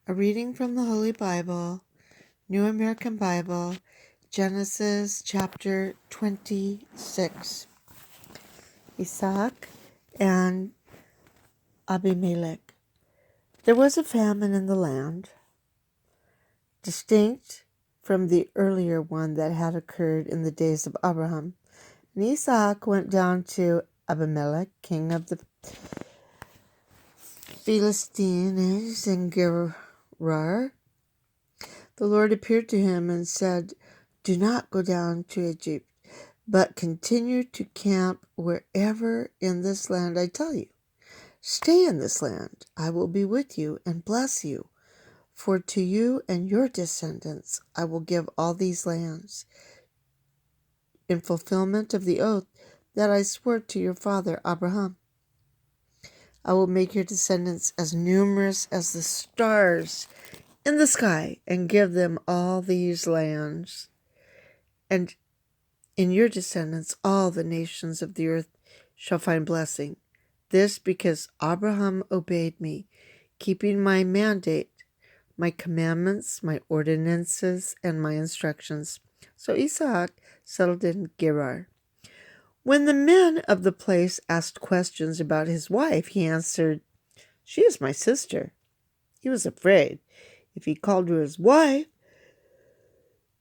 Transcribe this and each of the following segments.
A reading from the Holy Bible, New American Bible, Genesis chapter 26. Isaac and Abimelech. There was a famine in the land, distinct from the earlier one that had occurred in the days of Abraham. And Isaac went down to Abimelech, king of the Philistines in Gerar. The Lord appeared to him and said, "Do not go down to Egypt, but continue to camp wherever in this land I tell you. Stay in this land. I will be with you and bless you. For to you and your descendants I will give all these lands, in fulfillment of the oath that I swore to your father Abraham. I will make your descendants as numerous as the stars in the sky and give them all these lands. And in your descendants all the nations of the earth shall find blessing. This because Abraham obeyed me, keeping my mandate, my commandments, my ordinances, and my instructions." So Isaac settled in Gerar. When the men of the place asked questions about his wife, he answered, "She is my sister." He was afraid. If he called her his wife,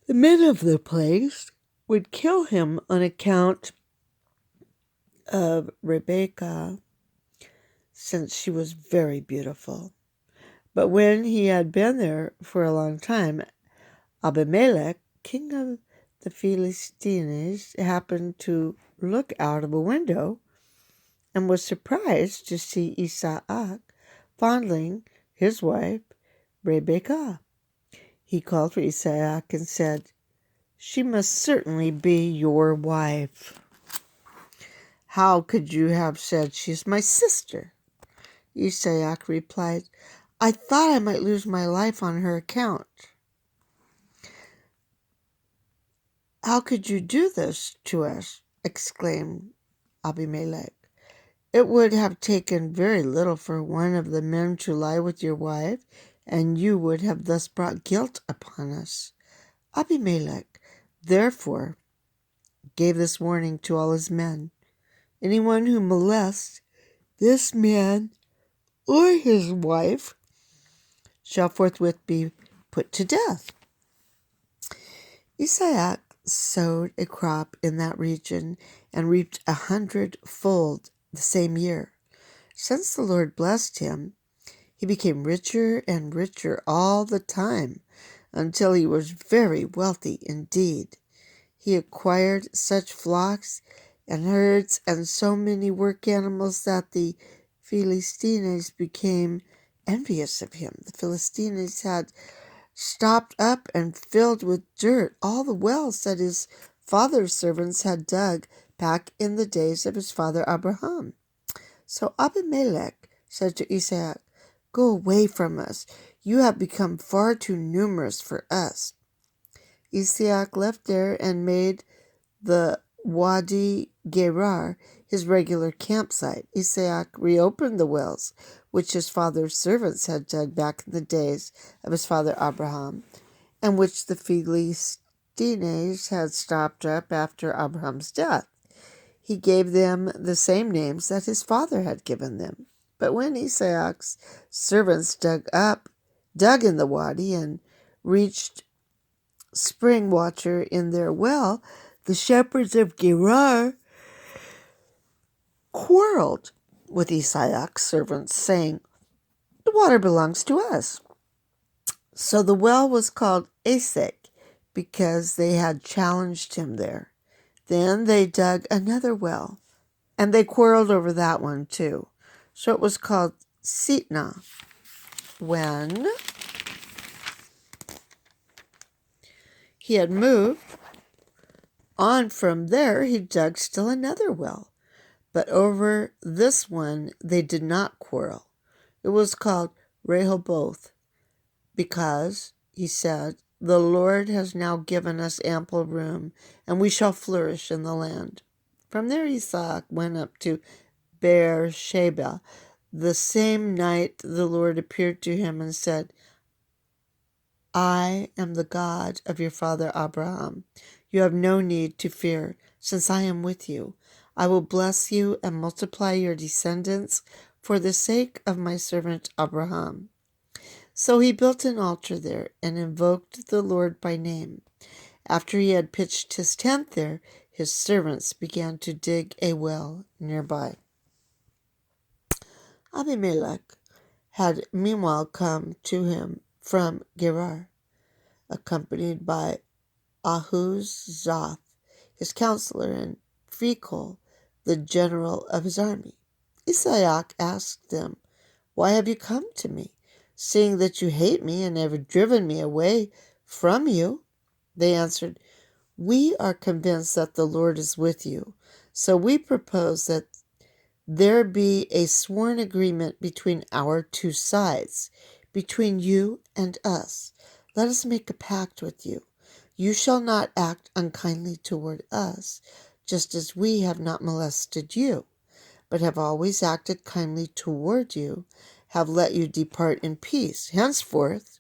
the men of the place would kill him on account of Rebekah, since she was very beautiful. But when he had been there for a long time, Abimelech, king of the Philistines, happened to look out of a window and was surprised to see Isaac fondling his wife, Rebekah. He called for Isaac and said, "She must certainly be your wife. How could you have said she's my sister?" Isaac replied, "I thought I might lose my life on her account." "How could you do this to us?" exclaimed Abimelech. "It would have taken very little for one of the men to lie with your wife, and you would have thus brought guilt upon us." Abimelech, therefore, gave this warning to all his men: "Anyone who molests this man or his wife shall forthwith be put to death." Isaac sowed a crop in that region and reaped 100-fold the same year. Since the Lord blessed him, he became richer and richer all the time, until he was very wealthy indeed. He acquired such flocks and herds and so many work animals that the Philistines became envious of him. The Philistines had stopped up and filled with dirt all the wells that his father's servants had dug back in the days of his father Abraham. So Abimelech said to Isaac, "Go away from us. You have become far too numerous for us." Isaac left there and made the Wadi Gerar his regular campsite. Isaac reopened the wells which his father's servants had dug back in the days of his father Abraham, and which the Philistines had stopped up after Abraham's death. He gave them the same names that his father had given them. But when Isaac's servants dug in the wadi and reached spring water in their well, the shepherds of Gerar quarreled with Isaac's servants, saying, "The water belongs to us." So the well was called Esek, because they had challenged him there. Then they dug another well, and they quarreled over that one too. So it was called Sitnah. When he had moved on from there, he dug still another well. But over this one they did not quarrel. It was called Rehoboth, because, he said, "The Lord has now given us ample room, and we shall flourish in the land." From there Isaac went up to Beersheba. The same night the Lord appeared to him and said, I am the God of your father Abraham. You have no need to fear, since I am with you. I will bless you and multiply your descendants for the sake of my servant Abraham." So he built an altar there and invoked the Lord by name. After he had pitched his tent there, his servants began to dig a well nearby. Abimelech had meanwhile come to him from Gerar, accompanied by Ahuzzath, his counselor, and Phicol, the general of his army. Isaac asked them, "Why have you come to me, seeing that you hate me and have driven me away from you?" They answered, "We are convinced that the Lord is with you, so we propose that there be a sworn agreement between our two sides, between you and us. Let us make a pact with you. You shall not act unkindly toward us, just as we have not molested you, but have always acted kindly toward you, have let you depart in peace. Henceforth,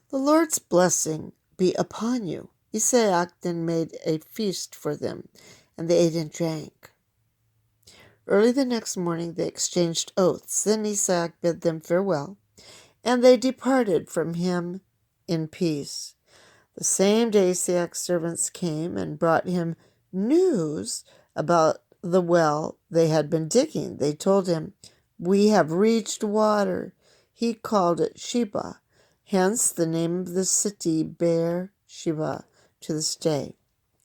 the Lord's blessing be upon you." Isaac then made a feast for them, and they ate and drank. Early the next morning they exchanged oaths. Then Isaac bid them farewell, and they departed from him in peace. The same day Isaac's servants came and brought him news about the well they had been digging. They told him, "We have reached water." He called it Sheba. Hence the name of the city Beer-sheba to this day.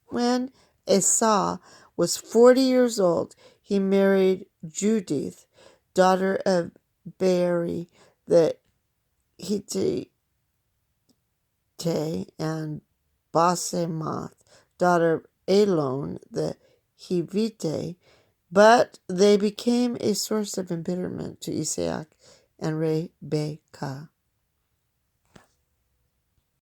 When Esau was 40 years old, he married Judith, daughter of Beeri the Hittite, and Basemath, daughter of Elon the Hivite, but they became a source of embitterment to Isaac and Rebekah.